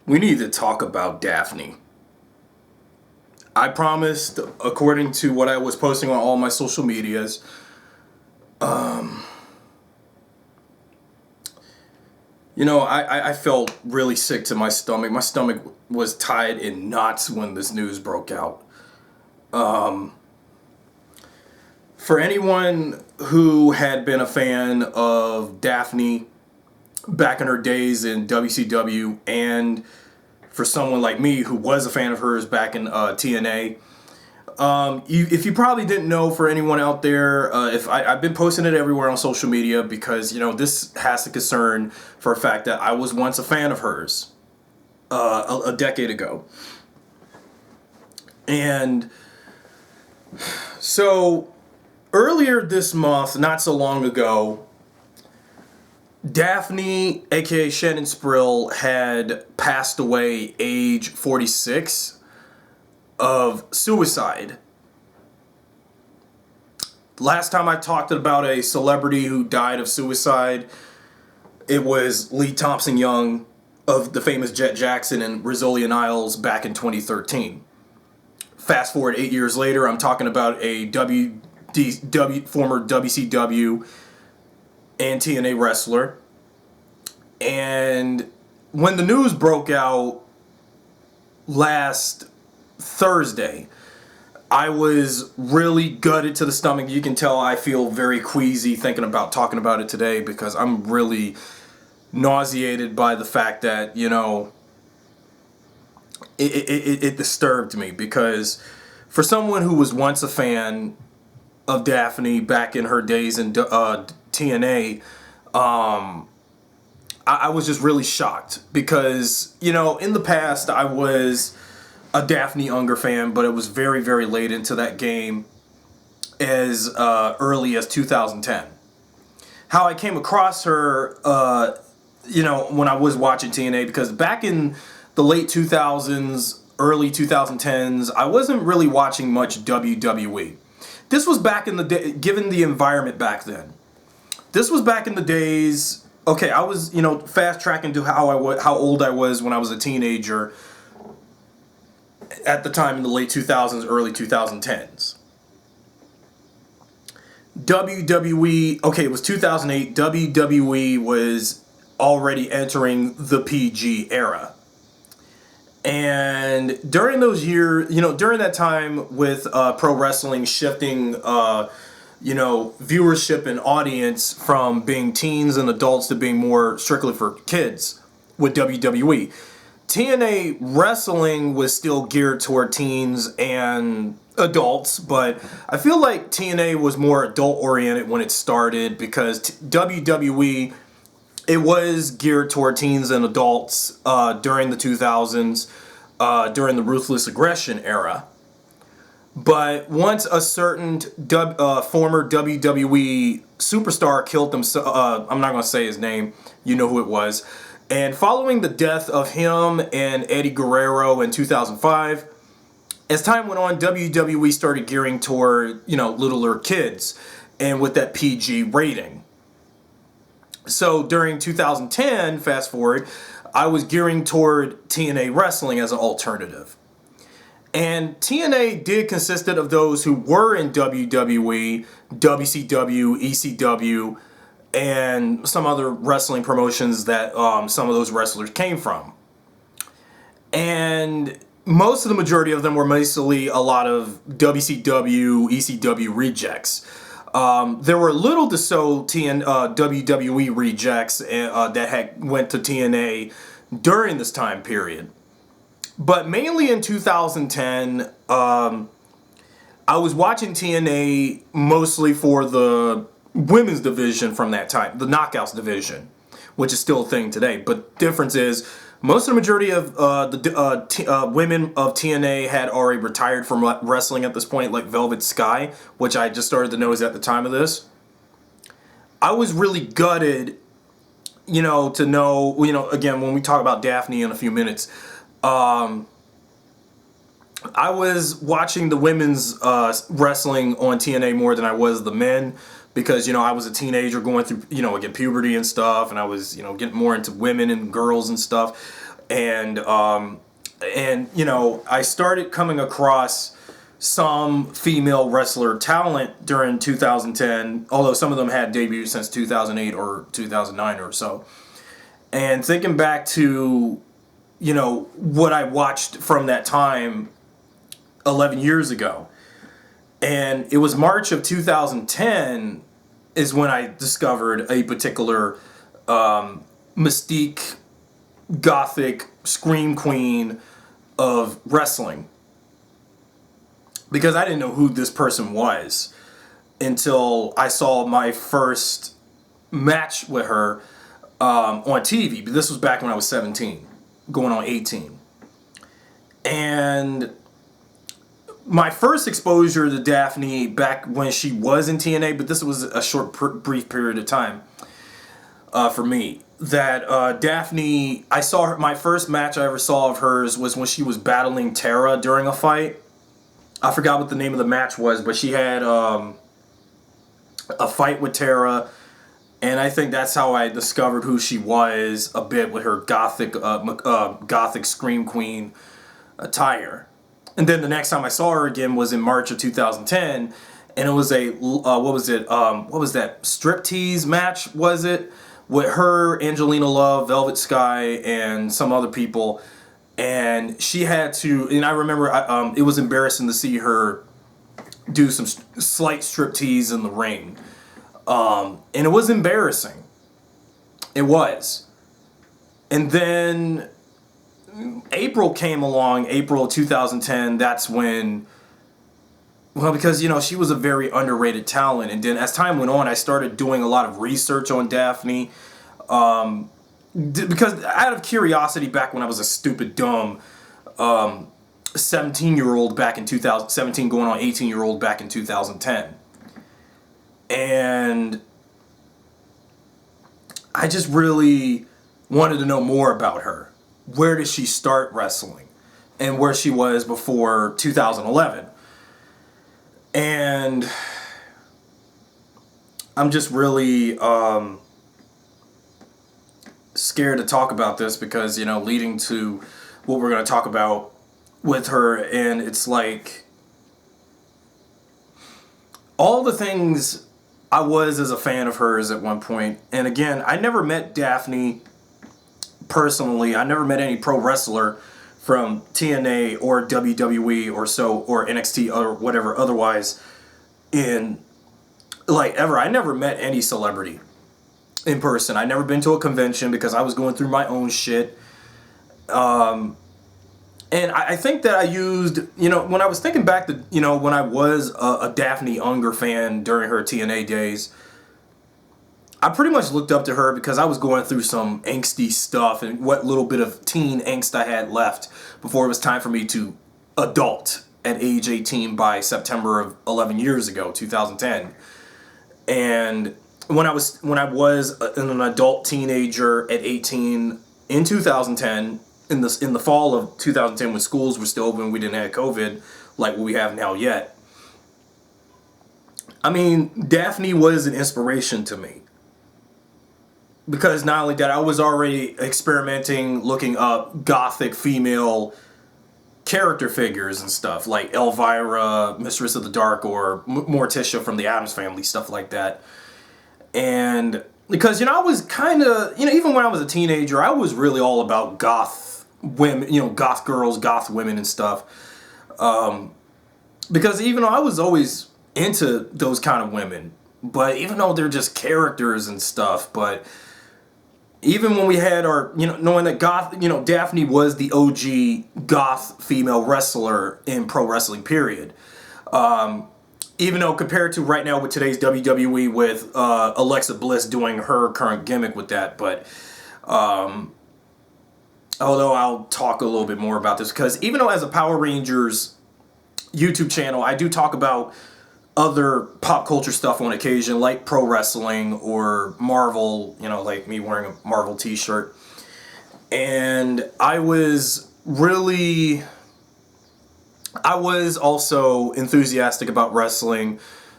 We need to talk about Daffney. I promised, according to what I was posting on all my social medias, I felt really sick to my stomach. My stomach was tied in knots when this news broke out. For anyone who had been a fan of Daffney back in her days in WCW, and for someone like me who was a fan of hers back in TNA, if you probably didn't know, for anyone out there, if I've been posting it everywhere on social media because this has to concern for a fact that I was once a fan of hers a decade ago, and so earlier this month, not so long ago, Daffney, aka Shannon Spruill, had passed away age 46 of suicide. Last time I talked about a celebrity who died of suicide, it was Lee Thompson Young of the famous Jet Jackson and Rizzoli and Isles back in 2013. Fast forward 8 years later, I'm talking about a former WCW and TNA wrestler. And when the news broke out last Thursday, I was really gutted to the stomach. You can tell I feel very queasy thinking about talking about it today because I'm really nauseated by the fact that, it disturbed me, because for someone who was once a fan of Daffney back in her days in TNA, I was just really shocked because, in the past I was a Daffney Unger fan, but it was very, very late into that game, as early as 2010. How I came across her, when I was watching TNA, because back in the late 2000s, early 2010s, I wasn't really watching much WWE. This was back in the day, given the environment back then. This was back in the days. Okay, I was, fast tracking to how old I was when I was a teenager at the time in the late 2000s, early 2010s. WWE, okay, it was 2008. WWE was already entering the PG era. And during those years, during that time with pro wrestling shifting, viewership and audience from being teens and adults to being more strictly for kids with WWE, TNA wrestling was still geared toward teens and adults, but I feel like TNA was more adult oriented when it started, because WWE, it was geared toward teens and adults during the 2000s, during the Ruthless Aggression era. But once a certain former WWE superstar killed himself, I'm not going to say his name, you know who it was, and following the death of him and Eddie Guerrero in 2005, as time went on, WWE started gearing toward, littler kids, and with that PG rating. So during 2010, fast forward, I was gearing toward TNA wrestling as an alternative. And TNA did consisted of those who were in WWE, WCW, ECW, and some other wrestling promotions that some of those wrestlers came from. And most of the majority of them were mostly a lot of WCW, ECW rejects. There were little to so WWE rejects that had went to TNA during this time period. But mainly in 2010, I was watching TNA mostly for the women's division from that time, the Knockouts division, which is still a thing today. But difference is, most of the majority of the women of TNA had already retired from wrestling at this point, like Velvet Sky, which I just started to notice at the time of this. I was really gutted, to know, again, when we talk about Daffney in a few minutes, I was watching the women's wrestling on TNA more than I was the men, because, I was a teenager going through, again, puberty and stuff, and I was, getting more into women and girls and stuff. And you know, I started coming across some female wrestler talent during 2010, although some of them had debuted since 2008 or 2009 or so. And thinking back to, you know, what I watched from that time 11 years ago. And it was March of 2010 is when I discovered a particular mystique, gothic, scream queen of wrestling. Because I didn't know who this person was until I saw my first match with her on TV. But this was back when I was 17, going on 18. And my first exposure to Daffney back when she was in TNA, but this was a short, brief period of time for me. That Daffney, I saw her, my first match I ever saw of hers was when she was battling Tara during a fight. I forgot what the name of the match was, but she had a fight with Tara, and I think that's how I discovered who she was a bit with her gothic scream queen attire. And then the next time I saw her again was in March of 2010, and it was a what was that striptease match? Was it with her, Angelina Love, Velvet Sky, and some other people? And she had to, and I remember it was embarrassing to see her do some slight striptease in the ring, and it was embarrassing. It was, and then April came along, April 2010, that's when, well, because, you know, she was a very underrated talent. And then as time went on, I started doing a lot of research on Daffney. Because out of curiosity, back when I was a stupid, dumb 17-year-old back in 2017, going on 18-year-old back in 2010. And I just really wanted to know more about her. Where did she start wrestling? And where she was before 2011. And I'm just really scared to talk about this because, you know, leading to what we're going to talk about with her, and it's like all the things I was as a fan of hers at one point. And again, I never met Daffney personally. I never met any pro wrestler from TNA or WWE or NXT or whatever otherwise in like ever. I never met any celebrity in person. I never been to a convention because I was going through my own shit. And I think that I used, you know, when I was thinking back to, you know, when I was a Daffney Unger fan during her TNA days, I pretty much looked up to her because I was going through some angsty stuff and what little bit of teen angst I had left before it was time for me to adult at age 18 by September of 11 years ago, 2010. And when I was an adult teenager at 18 in 2010, in the fall of 2010 when schools were still open, we didn't have COVID like we have now yet. I mean, Daffney was an inspiration to me. Because not only that, I was already experimenting, looking up gothic female character figures and stuff, like Elvira, Mistress of the Dark, or Morticia from the Addams Family, stuff like that. And because, you know, I was kind of, you know, even when I was a teenager, I was really all about goth women, you know, goth girls, goth women and stuff. Because even though I was always into those kind of women, but even though they're just characters and stuff, but even when we had our, you know, knowing that goth, you know, Daffney was the OG goth female wrestler in pro wrestling, period. Even though compared to right now with today's WWE with Alexa Bliss doing her current gimmick with that, but although I'll talk a little bit more about this because even though as a Power Rangers YouTube channel, I do talk about other pop culture stuff on occasion, like pro wrestling or Marvel, you know, like me wearing a Marvel t-shirt. And I was also enthusiastic about wrestling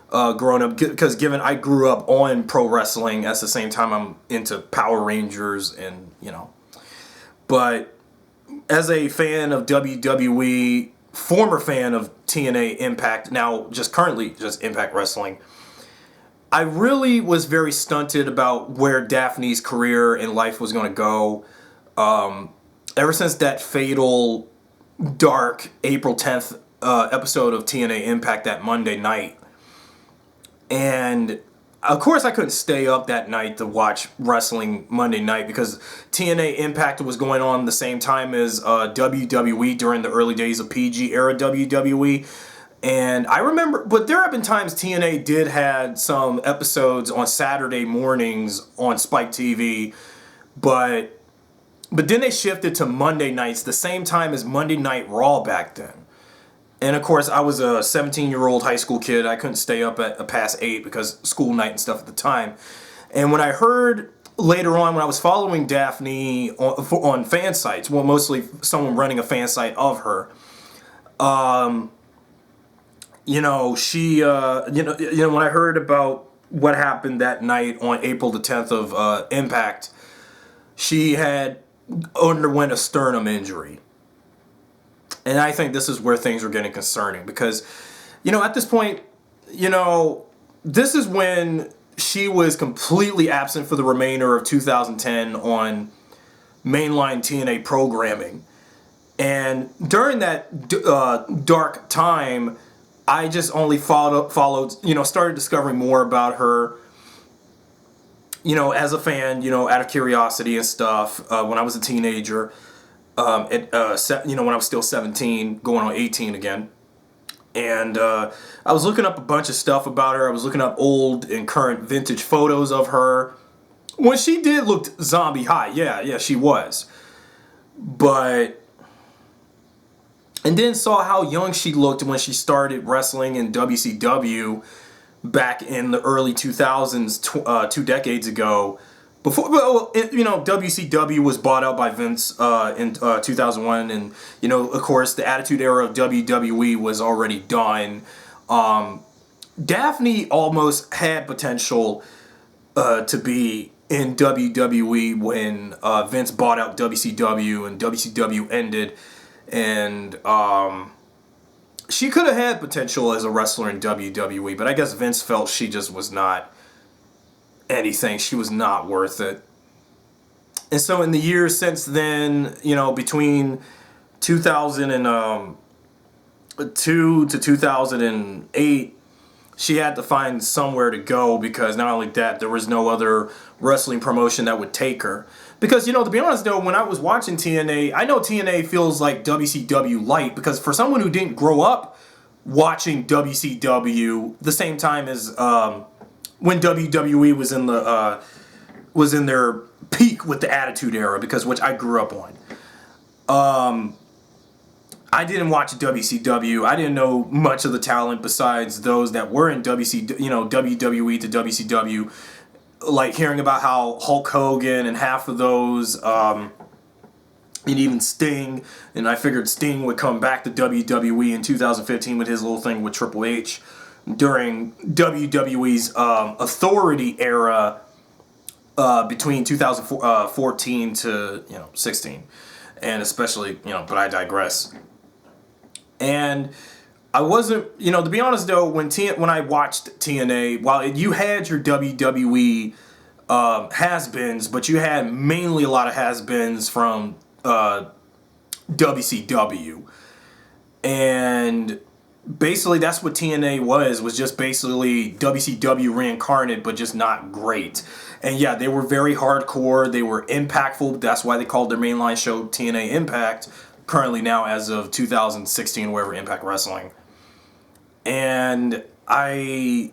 growing up because given I grew up on pro wrestling at the same time I'm into Power Rangers and, you know. But as a fan of WWE, former fan of TNA Impact, now just currently just Impact Wrestling, I really was very stunted about where Daffney's career in life was going to go. Ever since that fatal, dark April 10th episode of TNA Impact that Monday night. And of course I couldn't stay up that night to watch wrestling Monday night because TNA Impact was going on the same time as WWE during the early days of PG era WWE. And I remember, but there have been times TNA did had some episodes on Saturday mornings on Spike TV, but then they shifted to Monday nights, the same time as Monday Night Raw back then. And of course, I was a 17-year-old high school kid. I couldn't stay up at past 8 because school night and stuff at the time. And when I heard later on, when I was following Daffney on fan sites, well, mostly someone running a fan site of her, she, when I heard about what happened that night on April the 10th of Impact, she had underwent a sternum injury. And I think this is where things were getting concerning because, at this point, this is when she was completely absent for the remainder of 2010 on mainline TNA programming. And during that dark time, I just only followed, started discovering more about her, as a fan, out of curiosity and stuff, when I was a teenager. When I was still 17, going on 18 again. And I was looking up a bunch of stuff about her. I was looking up old and current vintage photos of her. When she did look zombie hot, yeah, she was. And then saw how young she looked when she started wrestling in WCW back in the early 2000s, 2 decades ago. Before, WCW was bought out by Vince in 2001, and of course, the Attitude Era of WWE was already done. Daffney almost had potential to be in WWE when Vince bought out WCW and WCW ended, and she could have had potential as a wrestler in WWE, but I guess Vince felt she just was not anything. She was not worth it. And so in the years since then, between 2002 to 2008, she had to find somewhere to go because not only that, there was no other wrestling promotion that would take her. Because, to be honest though, when I was watching TNA, I know TNA feels like WCW light because for someone who didn't grow up watching WCW the same time as when WWE was in their peak with the Attitude Era, which I grew up on. I didn't watch WCW. I didn't know much of the talent besides those that were in WWE to WCW. Like hearing about how Hulk Hogan and half of those, and even Sting, and I figured Sting would come back to WWE in 2015 with his little thing with Triple H during WWE's authority era between 2014 to 16, and especially but I digress. And I wasn't to be honest though when I watched TNA, while you had your WWE has-beens, but you had mainly a lot of has-beens from WCW, and basically that's what TNA was just basically WCW reincarnate, but just not great. And yeah, they were very hardcore, they were impactful, that's why they called their mainline show TNA Impact, currently now as of 2016, wherever Impact Wrestling. And I,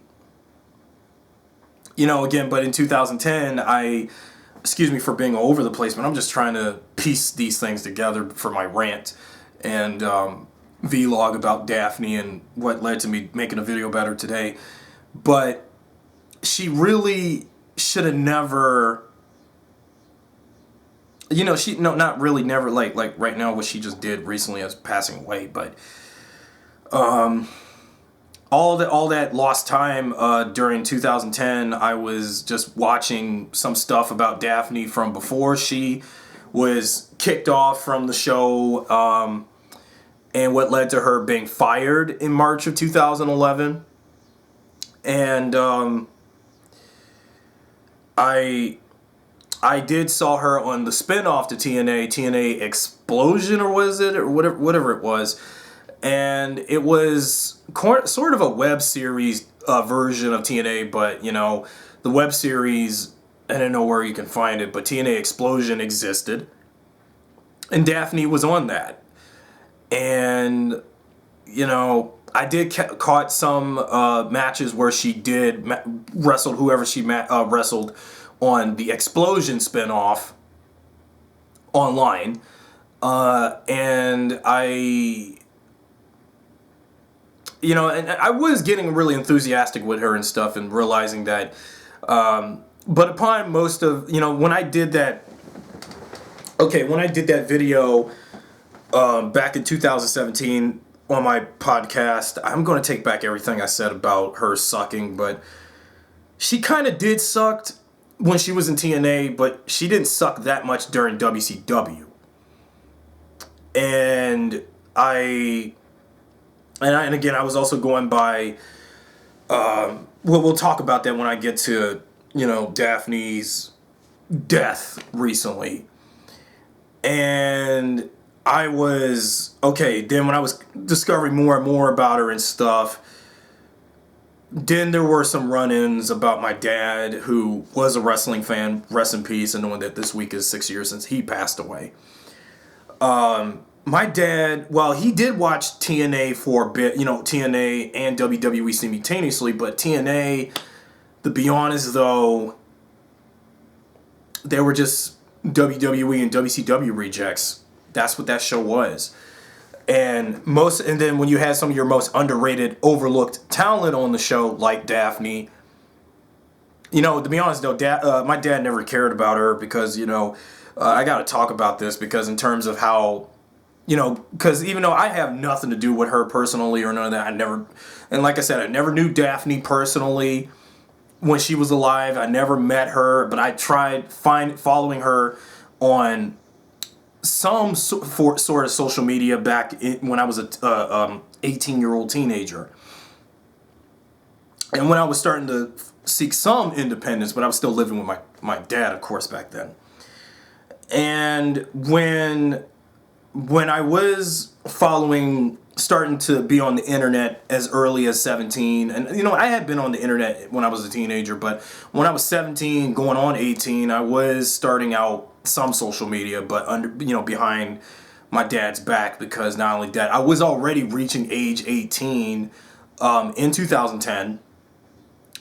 again, but in 2010, excuse me for being all over the place, but I'm just trying to piece these things together for my rant and vlog about Daffney and what led to me making a video about her today. But she really should have never, not really never, like right now what she just did recently as passing away, but all that lost time during 2010, I was just watching some stuff about Daffney from before she was kicked off from the show, and what led to her being fired in March of 2011. And I did saw her on the spinoff to TNA Explosion, or was it, or whatever it was, and it was sort of a web series version of TNA, but the web series, I don't know where you can find it, but TNA Explosion existed, and Daffney was on that, and I did caught some matches where she did wrestled whoever she wrestled on the Explosion spinoff online, and and I was getting really enthusiastic with her and stuff, and realizing that, but upon most of, when I did that video back in 2017 on my podcast, I'm going to take back everything I said about her sucking, but she kind of did sucked when she was in TNA, but she didn't suck that much during WCW. And again, I was also going by, we'll talk about that when I get to, Daffney's death recently. And I was, then when I was discovering more and more about her and stuff, then there were some run-ins about my dad, who was a wrestling fan, rest in peace, and knowing that this week is 6 years since he passed away. My dad, well, he did watch TNA for a bit, TNA and WWE simultaneously, but TNA, to be honest though, they were just WWE and WCW rejects. That's what that show was. And then when you had some of your most underrated, overlooked talent on the show, like Daffney, to be honest though, my dad never cared about her, because, I got to talk about this, because in terms of how, because even though I have nothing to do with her personally or none of that, and like I said, I never knew Daffney personally when she was alive. I never met her, but I tried following her on some sort of social media back when I was a 18-year-old teenager, and when I was starting to seek some independence, but I was still living with my dad, of course, back then. And when I was starting to be on the internet as early as 17, and I had been on the internet when I was a teenager, but when I was 17 going on 18, I was starting out some social media, but behind my dad's back, because not only that, I was already reaching age 18 in 2010,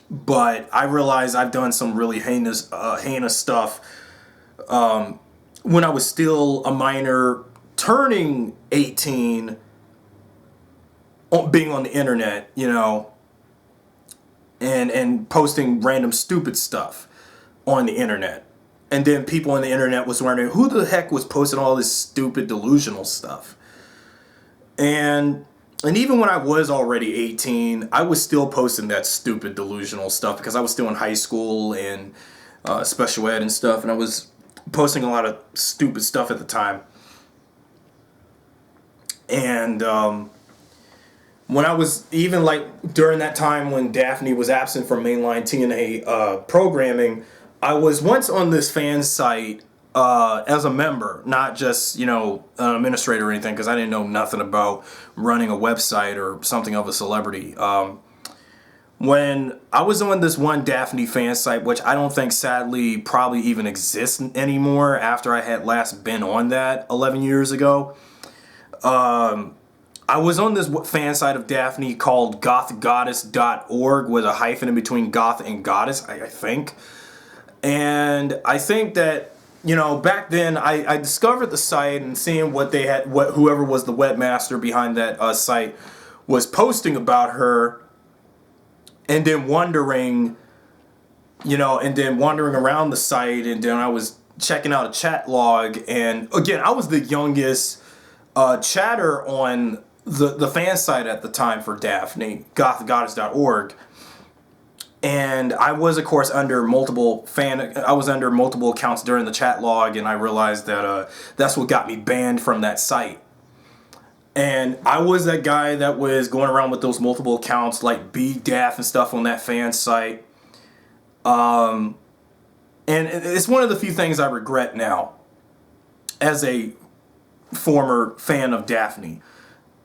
but I realized I've done some really heinous stuff when I was still a minor, turning 18, being on the internet, and posting random stupid stuff on the internet. And then people on the internet was wondering who the heck was posting all this stupid delusional stuff. And even when I was already 18, I was still posting that stupid delusional stuff, because I was still in high school and special ed and stuff, and I was posting a lot of stupid stuff at the time. And when I was even during that time when Daffney was absent from mainline TNA programming, I was once on this fan site as a member, not just, an administrator or anything, because I didn't know nothing about running a website or something of a celebrity. When I was on this one Daffney fan site, which I don't think sadly probably even exists anymore after I had last been on that 11 years ago, I was on this fan site of Daffney called gothgoddess.org, with a hyphen in between goth and goddess, I think. And I think that, back then I discovered the site, and seeing what they had, whoever was the webmaster behind that site was posting about her, and then wondering around the site, and then I was checking out a chat log, and again, I was the youngest chatter on the fan site at the time for Daffney, gothgoddess.org. And I was, of course, under multiple accounts during the chat log, and I realized that that's what got me banned from that site. And I was that guy that was going around with those multiple accounts, like Daff and stuff on that fan site. And it's one of the few things I regret now as a former fan of Daffney.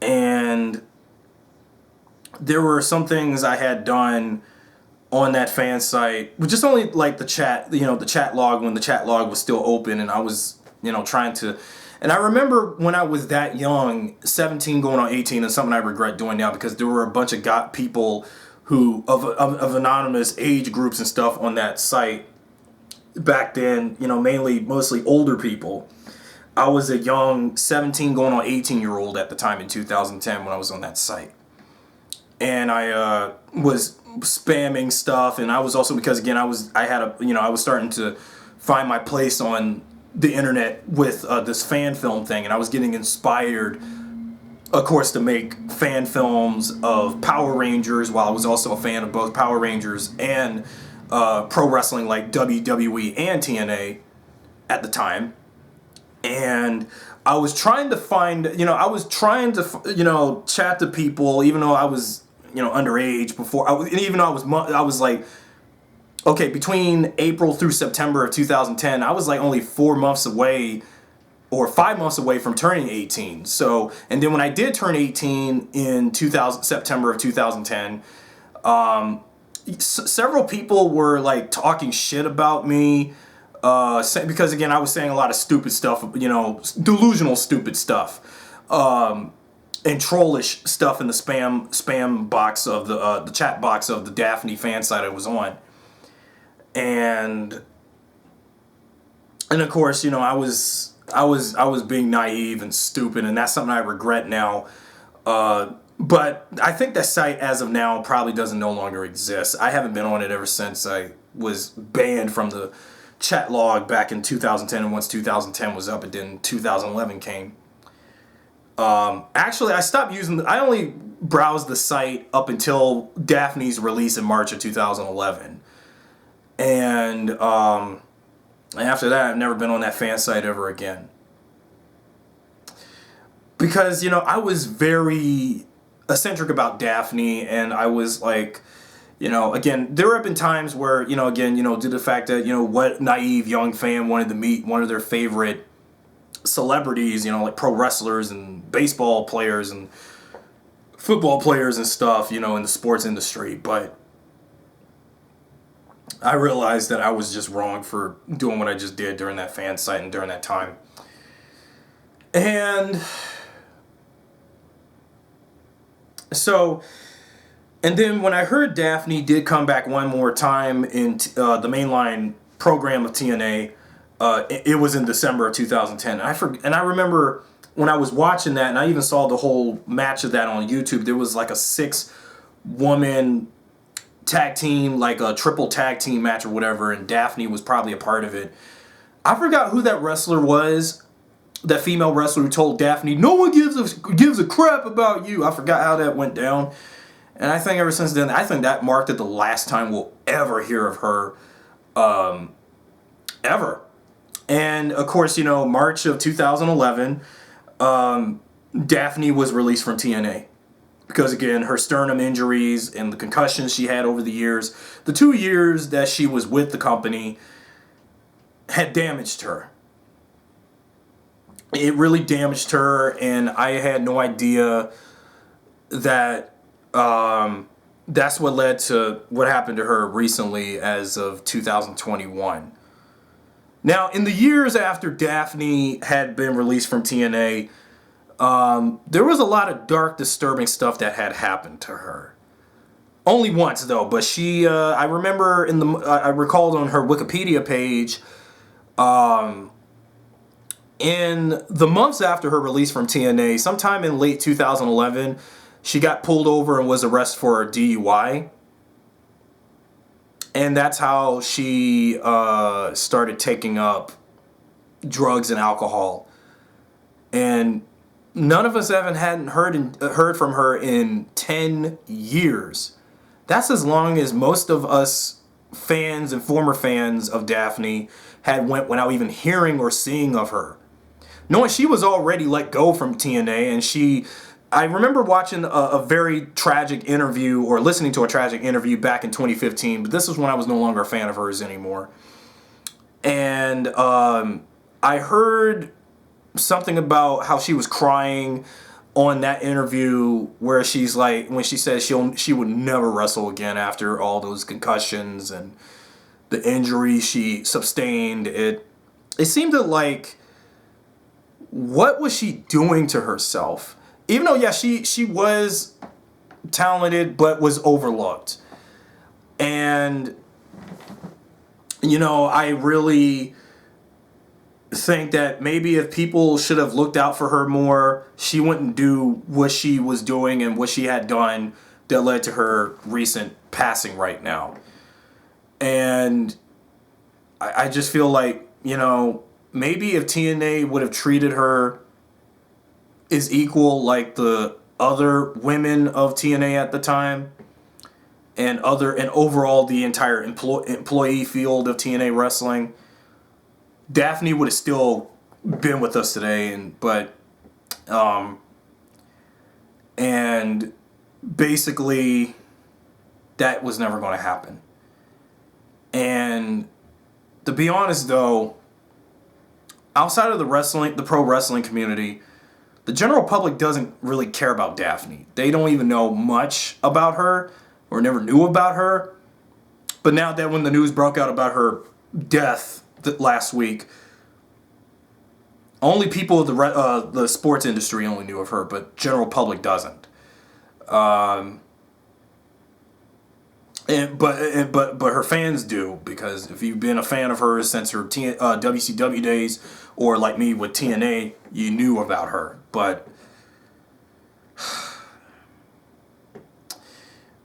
And there were some things I had done on that fan site, but just only like the chat log, when the chat log was still open, and I was, trying to. And I remember when I was that young, 17 going on 18, and something I regret doing now, because there were a bunch of people who of anonymous age groups and stuff on that site back then, mostly older people. I was a young 17 going on 18-year-old at the time in 2010 when I was on that site. And I was spamming stuff, and I was also, because again I was starting to find my place on the internet with this fan film thing, and I was getting inspired, of course, to make fan films of Power Rangers, while I was also a fan of both Power Rangers and pro wrestling like WWE and TNA at the time. And I was trying to find, chat to people, even though I was, underage before. Even though I was like, okay, between April through September of 2010, I was like only 4 months away or 5 months away from turning 18. So, and then when I did turn 18 in September of 2010, several people were like talking shit about me. Because again, I was saying a lot of stupid stuff, delusional stupid stuff, and trollish stuff in the spam box of the chat box of the Daffney fan site I was on, and of course, I was being naive and stupid, and that's something I regret now. But I think that site, as of now, probably doesn't no longer exist. I haven't been on it ever since I was banned from the chat log back in 2010, and once 2010 was up, and then 2011 came. Actually, I only browsed the site up until Daffney's release in March of 2011. And after that, I've never been on that fan site ever again. Because, I was very eccentric about Daffney, and I was like, again, there have been times where, due to the fact that, what naive young fan wanted to meet one of their favorite celebrities, like pro wrestlers and baseball players and football players and stuff, in the sports industry. But I realized that I was just wrong for doing what I just did during that fan site and during that time. And so, and then when I heard Daffney did come back one more time in the mainline program of TNA, it was in December of 2010. And I remember when I was watching that, and I even saw the whole match of that on YouTube, there was like a 6-woman tag team, like a triple tag team match or whatever, and Daffney was probably a part of it. I forgot who that wrestler was, that female wrestler who told Daffney, "No one gives a crap about you." I forgot how that went down. And I think ever since then, I think that marked it the last time we'll ever hear of her, ever. And of course, March of 2011, Daffney was released from TNA. Because again, her sternum injuries and the concussions she had over the years, the 2 years that she was with the company, had damaged her. It really damaged her, and I had no idea that that's what led to what happened to her recently as of 2021. Now, in the years after Daffney had been released from TNA, there was a lot of dark, disturbing stuff that had happened to her. Only once, though, but she, I remember I recalled on her Wikipedia page, in the months after her release from TNA, sometime in late 2011, she got pulled over and was arrested for a DUI. And that's how she started taking up drugs and alcohol. And none of us hadn't heard from her in 10 years. That's as long as most of us fans and former fans of Daffney had went without even hearing or seeing of her. Knowing she was already let go from TNA, and I remember watching a very tragic interview, or listening to a tragic interview back in 2015, but this was when I was no longer a fan of hers anymore. And I heard something about how she was crying on that interview, where she's like, when she says she would never wrestle again after all those concussions and the injury she sustained. It seemed to, like, what was she doing to herself? Even though, yeah, she was talented, but was overlooked. And, you know, I really think that maybe if people should have looked out for her more, she wouldn't do what she was doing and what she had done that led to her recent passing right now. And I just feel like, you know, maybe if TNA would have treated her as equal like the other women of TNA at the time, and overall the entire employee field of TNA wrestling, Daffney would have still been with us today. And basically that was never going to happen. And to be honest, though, outside of the pro wrestling community, the general public doesn't really care about Daffney. They don't even know much about her, or never knew about her. But now that when the news broke out about her death last week, only people of the sports industry only knew of her, but general public doesn't. But her fans do, because if you've been a fan of hers since her WCW days, or like me with TNA, you knew about her. But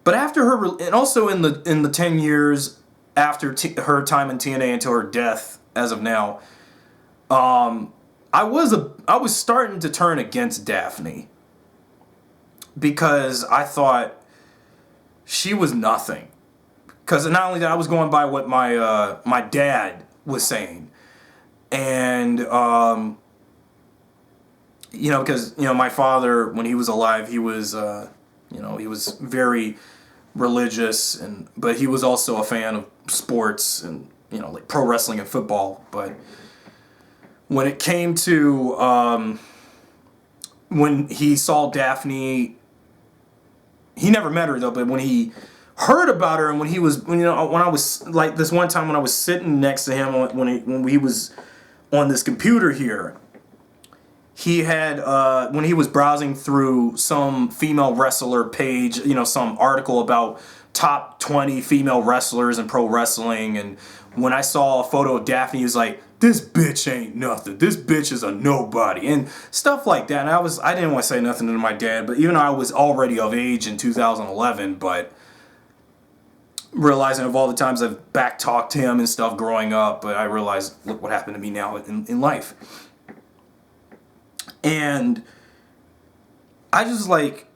after her, and also in the 10 years after her time in TNA until her death, as of now, I was starting to turn against Daffney, because I thought she was nothing. Because not only that, I was going by what my dad was saying, and because my father, when he was alive, he was he was very religious, but he was also a fan of sports and like pro wrestling and football. But when it came to when he saw Daffney, he never met her though, but when he heard about her, and when I was like, this one time when I was sitting next to him when he was on this computer here, he had when he was browsing through some female wrestler page, some article about top 20 female wrestlers in pro wrestling, and when I saw a photo of Daffney, he was like, "This bitch ain't nothing. This bitch is a nobody," and stuff like that. And I didn't want to say nothing to my dad, but even though I was already of age in 2011, but realizing of all the times I've back talked to him and stuff growing up, but I realized, look what happened to me now in life. And I just like,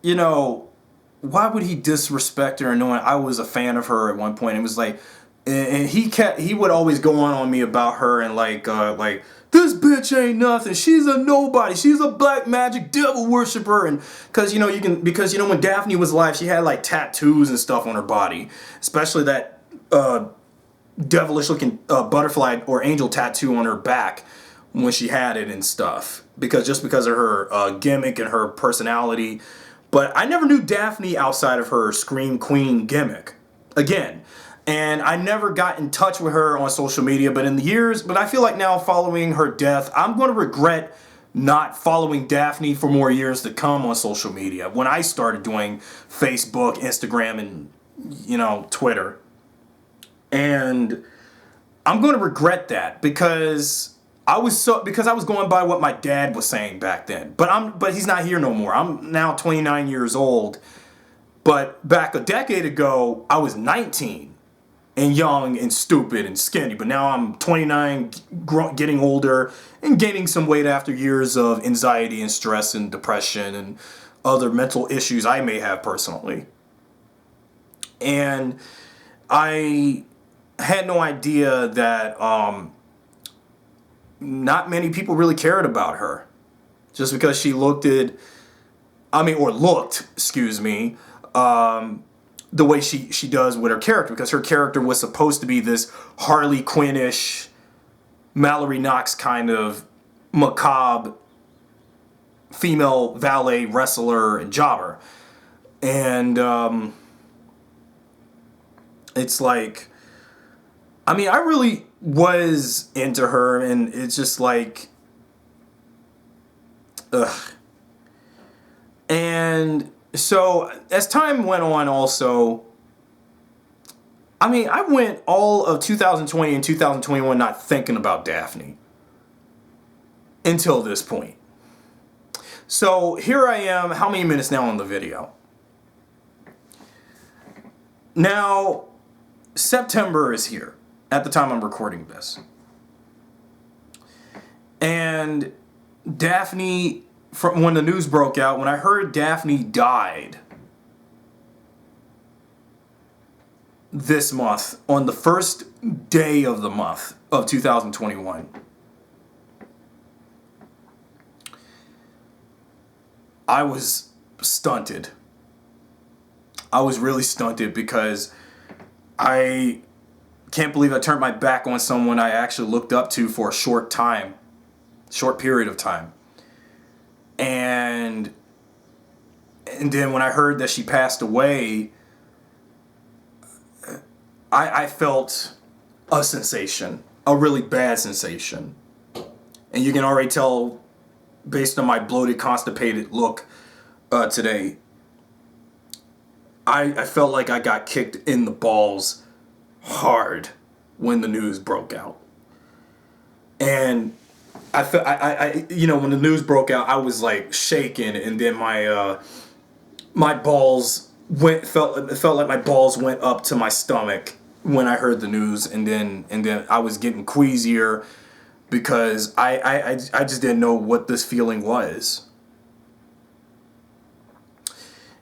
why would he disrespect her, knowing I was a fan of her at one point? It was like, and he would always go on me about her, and like this bitch ain't nothing. She's a nobody. She's a black magic devil worshiper. And because when Daffney was alive, she had like tattoos and stuff on her body, especially that devilish looking butterfly or angel tattoo on her back when she had it and stuff, because of her gimmick and her personality. But I never knew Daffney outside of her Scream Queen gimmick. Again. And I never got in touch with her on social media, but I feel like now, following her death, I'm going to regret not following Daffney for more years to come on social media, when I started doing Facebook, Instagram, and Twitter. And I'm going to regret that, because I was going by what my dad was saying back then. But he's not here no more. I'm now 29 years old. But back a decade ago, I was 19. And young and stupid and skinny. But now I'm 29, getting older, and gaining some weight after years of anxiety and stress and depression and other mental issues I may have personally. And I had no idea that not many people really cared about her. Just because she looked, excuse me, the way she does with her character. Because her character was supposed to be this Harley Quinn-ish, Mallory Knox kind of macabre female valet wrestler and jobber. And it's like, I mean, I really was into her, and it's just like, ugh. And so as time went on also, I mean, I went all of 2020 and 2021 not thinking about Daffney until this point. So here I am, how many minutes now on the video? Now, September is here at the time I'm recording this. And Daffney, from when the news broke out, when I heard Daffney died this month, on the first day of the month of 2021, I was stunted. I was really stunted because I can't believe I turned my back on someone I actually looked up to for a short period of time. And then when I heard that she passed away, I felt a sensation, a really bad sensation. And you can already tell based on my bloated, constipated look today, I felt like I got kicked in the balls hard when the news broke out. And I felt, when the news broke out, I was like shaking, and then my balls felt like my balls went up to my stomach when I heard the news, and then I was getting queasier because I just didn't know what this feeling was.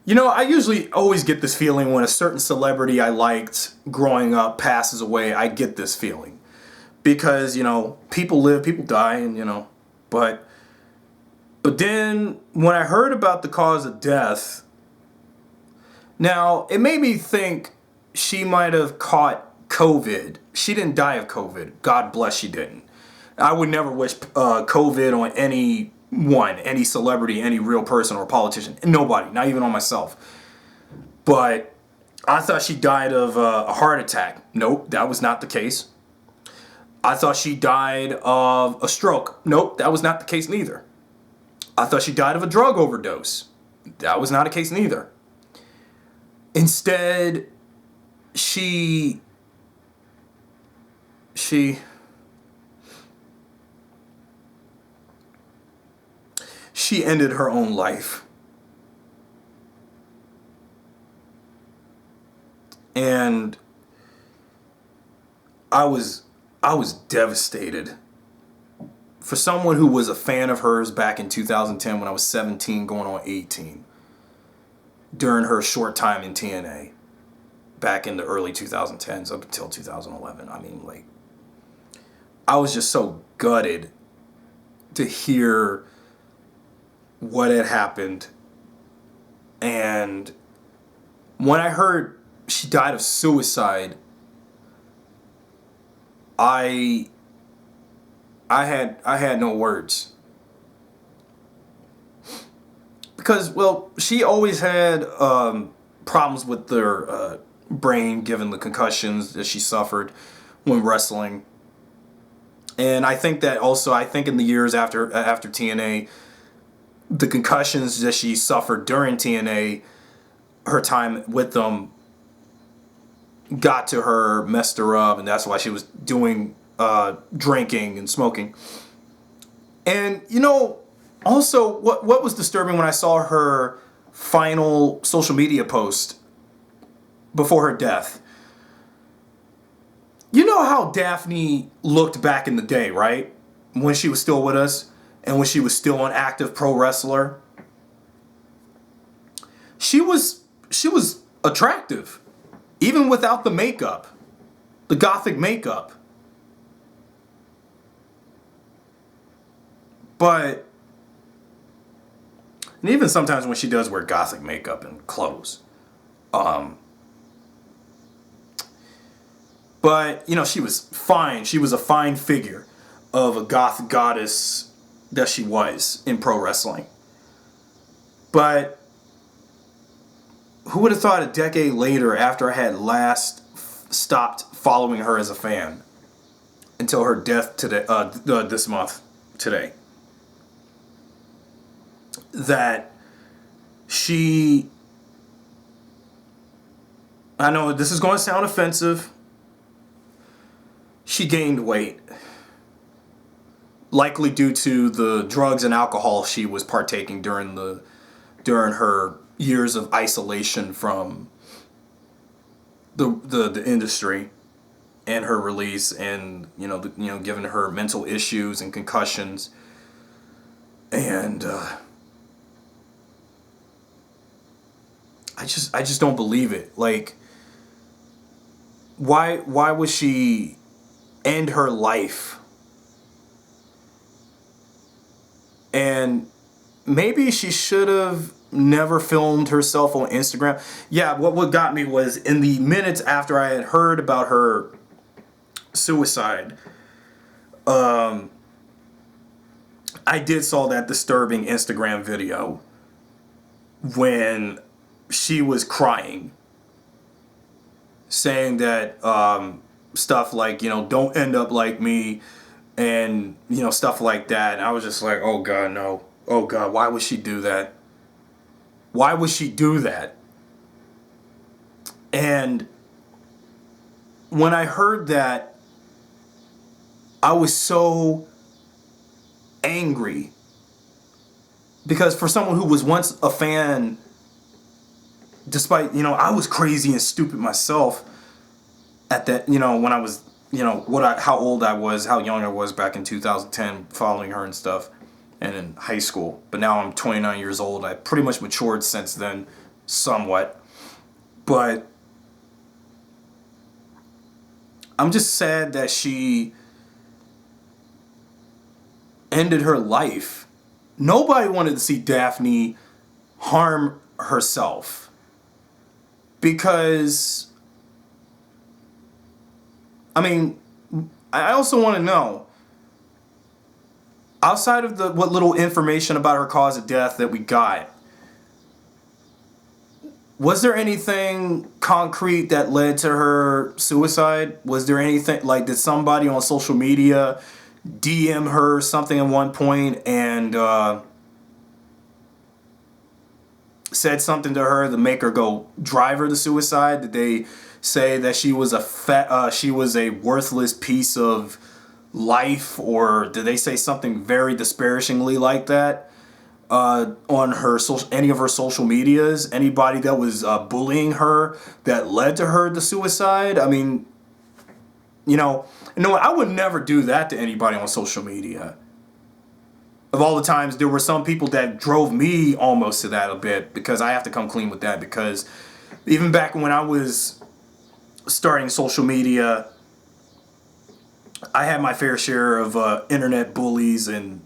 You know, I usually always get this feeling when a certain celebrity I liked growing up passes away. I get this feeling because, you know, people live, people die, and, you know, but then when I heard about the cause of death, now it made me think she might have caught COVID. She didn't die of COVID. God bless she didn't. I would never wish COVID on any celebrity, any real person or politician. Nobody, not even on myself. But I thought she died of a heart attack. Nope, that was not the case. I thought she died of a stroke. Nope, that was not the case neither. I thought she died of a drug overdose. That was not the case neither. Instead, she ended her own life. And I was devastated. For someone who was a fan of hers back in 2010 when I was 17 going on 18, during her short time in TNA, back in the early 2010s up until 2011. I mean, like, I was just so gutted to hear what had happened. And when I heard she died of suicide, I had no words. Because, well, she always had problems with her brain, given the concussions that she suffered when wrestling. And I think that also, in the years after TNA, the concussions that she suffered during TNA, her time with them, got to her, messed her up, and that's why she was doing drinking and smoking. And, you know, also, what was disturbing when I saw her final social media post before her death. You know how Daffney looked back in the day, right? When she was still with us and when she was still an active pro wrestler. She was attractive. even without the makeup, the gothic makeup. But, and even sometimes when she does wear gothic makeup and clothes, but, you know, she was fine. She was a fine figure of a goth goddess that she was in pro wrestling. But who would have thought a decade later, after I had last stopped following her as a fan, until her death today, this month, today, that she, I know this is going to sound offensive, she gained weight, likely due to the drugs and alcohol she was partaking during her years of isolation from the industry, and her release, and given her mental issues and concussions, and I just don't believe it. Like, why would she end her life? And maybe she should have never filmed herself on Instagram. Yeah, what got me was in the minutes after I had heard about her suicide, I did saw that disturbing Instagram video when she was crying, saying that stuff like, don't end up like me, and stuff like that. And I was just like, oh God, no. Oh God, why would she do that? Why would she do that? And when I heard that, I was so angry, because for someone who was once a fan, despite, I was crazy and stupid myself at that, when I was, how old I was, how young I was back in 2010, following her and stuff, and in high school. But now I'm 29 years old. I pretty much matured since then, somewhat. But I'm just sad that she ended her life. Nobody wanted to see Daffney harm herself, because, I mean, I also want to know, outside of what little information about her cause of death that we got, was there anything concrete that led to her suicide? Was there anything, like, did somebody on social media DM her something at one point and said something to her to make her go drive her to suicide? Did they say that she was she was a worthless piece of life, or did they say something very disparagingly like that on her any of her social medias? Anybody that was bullying her that led to her to suicide? I mean, I would never do that to anybody on social media. Of all the times, there were some people that drove me almost to that a bit, because I have to come clean with that, because even back when I was starting social media, I had my fair share of internet bullies and,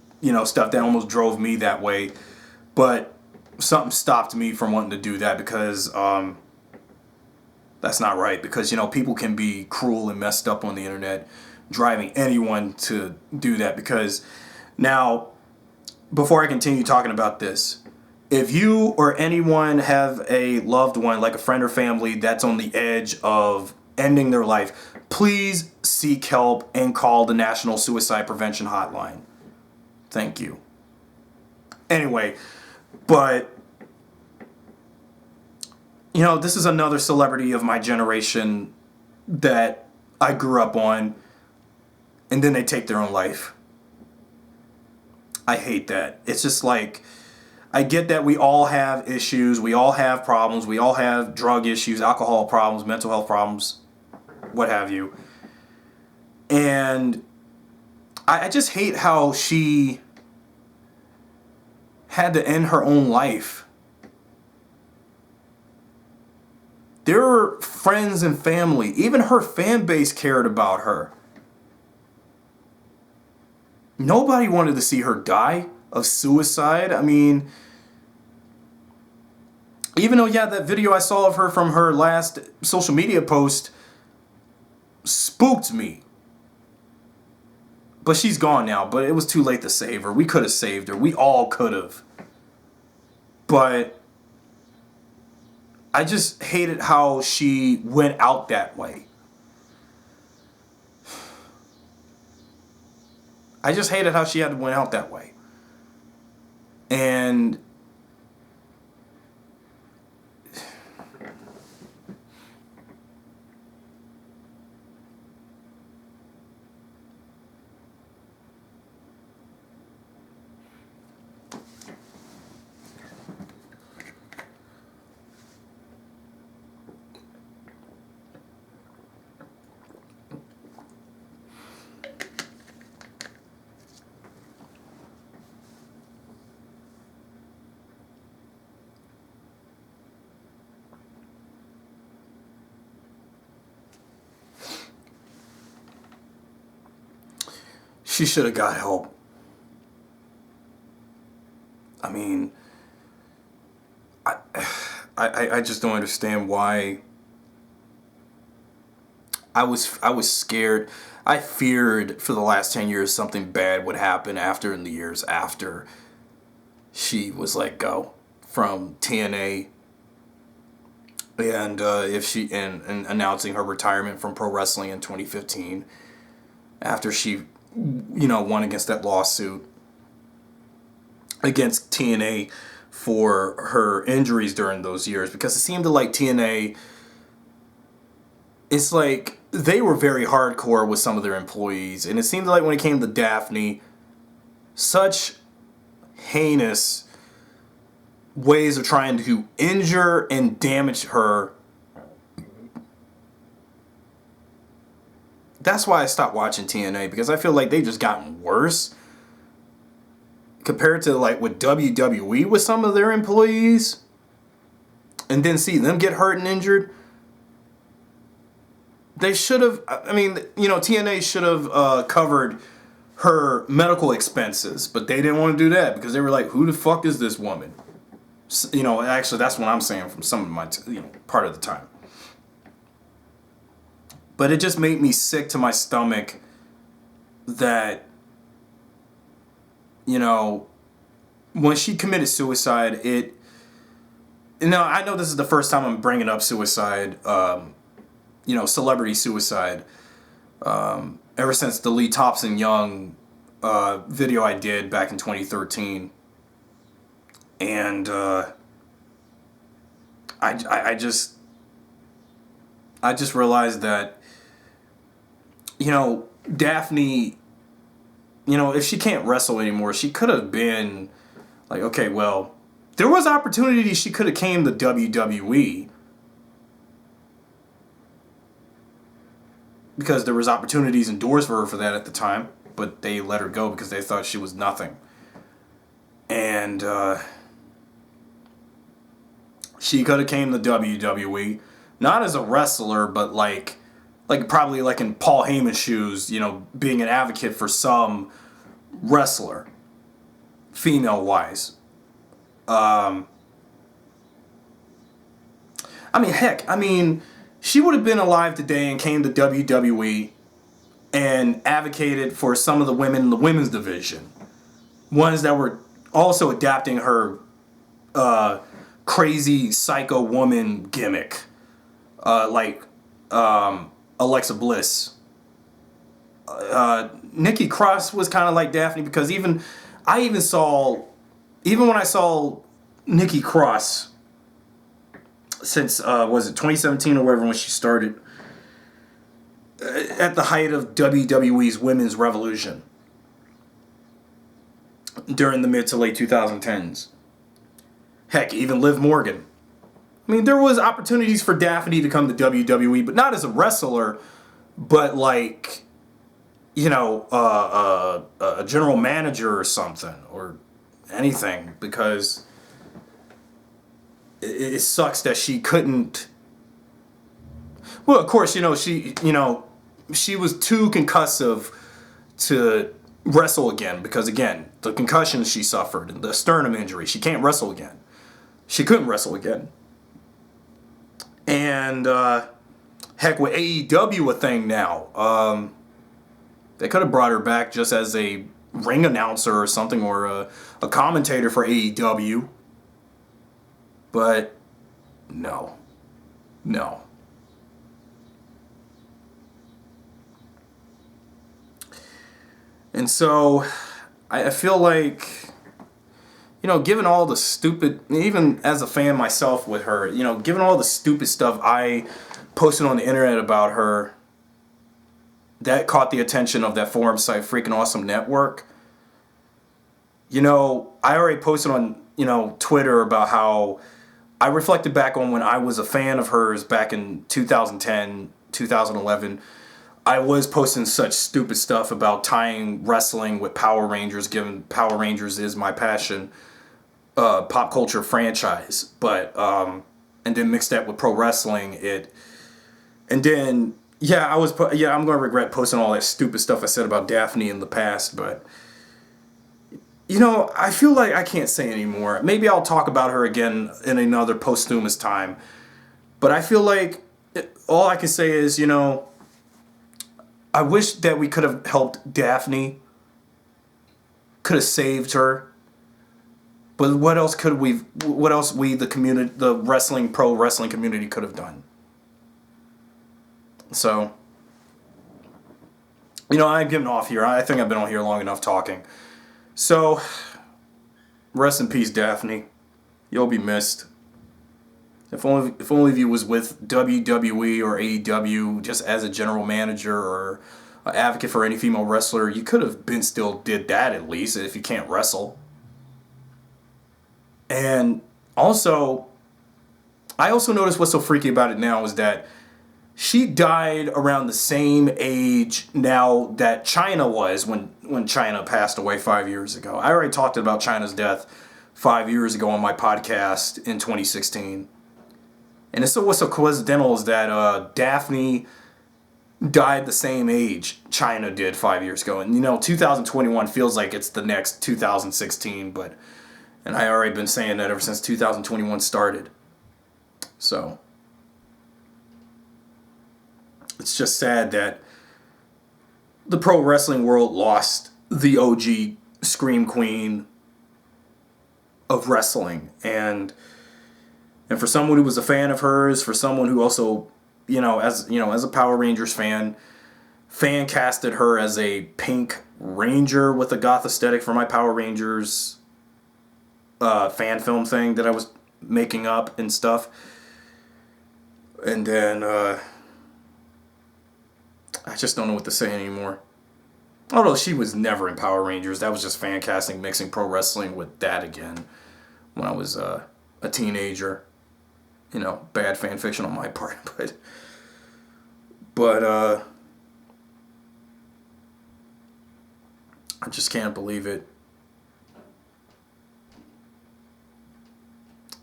stuff that almost drove me that way. But something stopped me from wanting to do that, because that's not right. Because, people can be cruel and messed up on the internet, driving anyone to do that. Because now, before I continue talking about this, if you or anyone have a loved one, like a friend or family, that's on the edge of ending their life, please seek help and call the National Suicide Prevention Hotline. Thank you. Anyway, but, this is another celebrity of my generation that I grew up on, and then they take their own life. I hate that. It's just like, I get that we all have issues, we all have problems, we all have drug issues, alcohol problems, mental health problems, what have you. And I just hate how she had to end her own life. Their friends and family, even her fan base cared about her. Nobody wanted to see her die of suicide. I mean, even though, yeah, that video I saw of her from her last social media post spooked me. But she's gone now, but it was too late to save her. We could have saved her. We all could have. But I just hated how she went out that way. I just hated how she had to went out that way. And she should have got help. I mean, I just don't understand why. I was scared. I feared for the last 10 years something bad would happen in the years after she was let go from TNA, and if she and announcing her retirement from pro wrestling in 2015 after she won against that lawsuit against TNA for her injuries during those years, because it seemed to like TNA, it's like they were very hardcore with some of their employees, and it seemed like when it came to Daffney, such heinous ways of trying to injure and damage her. That's why I stopped watching TNA, because I feel like they've just gotten worse compared to like with WWE with some of their employees, and then see them get hurt and injured. They should have, TNA should have covered her medical expenses, but they didn't want to do that because they were like, who the fuck is this woman? Actually, that's what I'm saying from some of my, part of the time. But it just made me sick to my stomach that, when she committed suicide, I know this is the first time I'm bringing up suicide, celebrity suicide, ever since the Lee Thompson Young video I did back in 2013. And I just realized that, Daffney, if she can't wrestle anymore, she could have been like, okay, well, there was opportunity. She could have came to WWE because there was opportunities and doors for her for that at the time, but they let her go because they thought she was nothing. And she could have came to WWE, not as a wrestler, but like probably like in Paul Heyman's shoes, being an advocate for some wrestler, female-wise. She would have been alive today and came to WWE and advocated for some of the women in the women's division. Ones that were also adapting her crazy psycho woman gimmick. Like Alexa Bliss. Nikki Cross was kind of like Daffney, because even when I saw Nikki Cross since was it 2017 or whatever when she started at the height of WWE's women's revolution during the mid to late 2010s. Heck, even Liv Morgan. There was opportunities for Daffney to come to WWE, but not as a wrestler, but like, a general manager or something, or anything, because it sucks that she couldn't Well, of course, she was too concussive to wrestle again because, again, the concussions she suffered and the sternum injury, she can't wrestle again. She couldn't wrestle again. And heck, with AEW a thing now, they could have brought her back just as a ring announcer or something, or a commentator for AEW. But no. And so I feel like, given all the stupid, even as a fan myself with her, given all the stupid stuff I posted on the internet about her, that caught the attention of that forum site, Freaking Awesome Network. I already posted on, Twitter about how I reflected back on when I was a fan of hers back in 2010, 2011. I was posting such stupid stuff about tying wrestling with Power Rangers, given Power Rangers is my passion, pop culture franchise. But, and then mix that with pro wrestling, I'm going to regret posting all that stupid stuff I said about Daffney in the past, but, I feel like I can't say anymore. Maybe I'll talk about her again in another posthumous time, but I feel like all I can say is, I wish that we could have helped Daffney, could have saved her. But what else we, the community, the pro wrestling community could have done? So, I'm getting off here. I think I've been on here long enough talking. So, rest in peace, Daffney. You'll be missed. If only you was with WWE or AEW just as a general manager or an advocate for any female wrestler, you could have been still did that at least if you can't wrestle. And also, I also noticed what's so freaky about it now is that she died around the same age now that China was when China passed away 5 years ago. I already talked about China's death 5 years ago on my podcast in 2016. And so what's so coincidental is that Daffney died the same age China did 5 years ago. And 2021 feels like it's the next 2016, and I already been saying that ever since 2021 started. So it's just sad that the pro wrestling world lost the OG Scream Queen of wrestling. And for someone who was a fan of hers, for someone who also, as a Power Rangers fan casted her as a pink ranger with a goth aesthetic for my Power Rangers fan film thing that I was making up and stuff. And then I just don't know what to say anymore. Although she was never in Power Rangers. That was just fan casting, mixing pro wrestling with that again when I was a teenager. Bad fan fiction on my part. But I just can't believe it.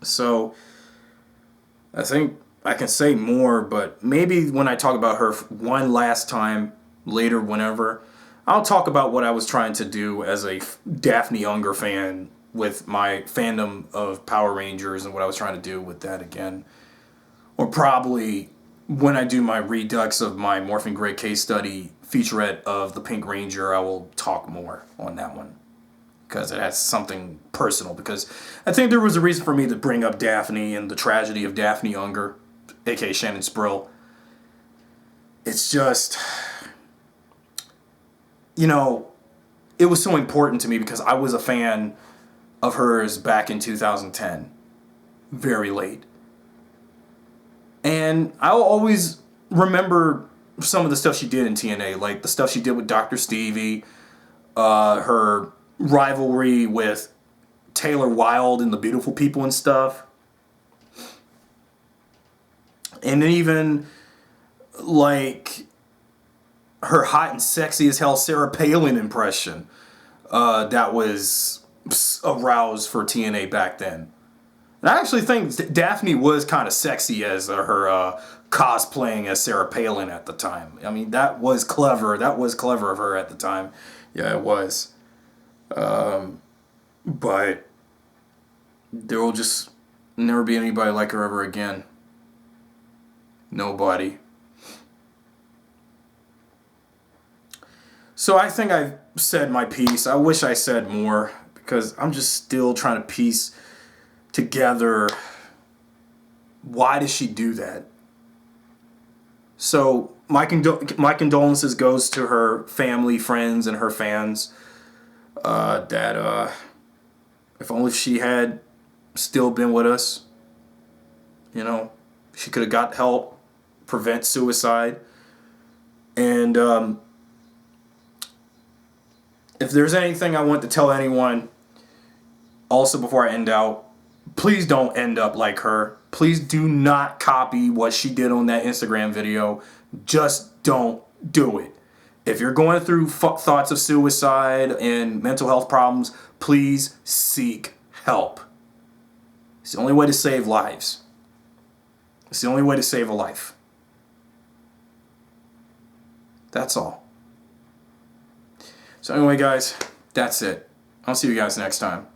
So I think I can say more, but maybe when I talk about her one last time later, whenever, I'll talk about what I was trying to do as a Daffney Unger fan with my fandom of Power Rangers and what I was trying to do with that again. Or probably when I do my redux of my Morphing Gray case study featurette of the Pink Ranger, I will talk more on that one. Because it has something personal. Because I think there was a reason for me to bring up Daffney and the tragedy of Daffney Unger, AKA Shannon Spruill. It's just, it was so important to me because I was a fan of hers back in 2010. Very late. And I'll always remember some of the stuff she did in TNA, like the stuff she did with Dr. Stevie, her rivalry with Taylor Wilde and the Beautiful People and stuff. And then even, like, her hot and sexy as hell Sarah Palin impression that was aroused for TNA back then. And I actually think Daffney was kind of sexy as her cosplaying as Sarah Palin at the time. I mean, that was clever. That was clever of her at the time. Yeah, it was. But there will just never be anybody like her ever again. Nobody. So I think I've said my piece. I wish I said more, because I'm just still trying to piece together, why does she do that? So my condolences goes to her family, friends, and her fans. That if only she had still been with us, you know, she could have got help, prevent suicide. And if there's anything I want to tell anyone, also before I end out, please don't end up like her. Please do not copy what she did on that Instagram video. Just don't do it. If you're going through thoughts of suicide and mental health problems, please seek help. It's the only way to save lives. It's the only way to save a life. That's all. So anyway, guys, that's it. I'll see you guys next time.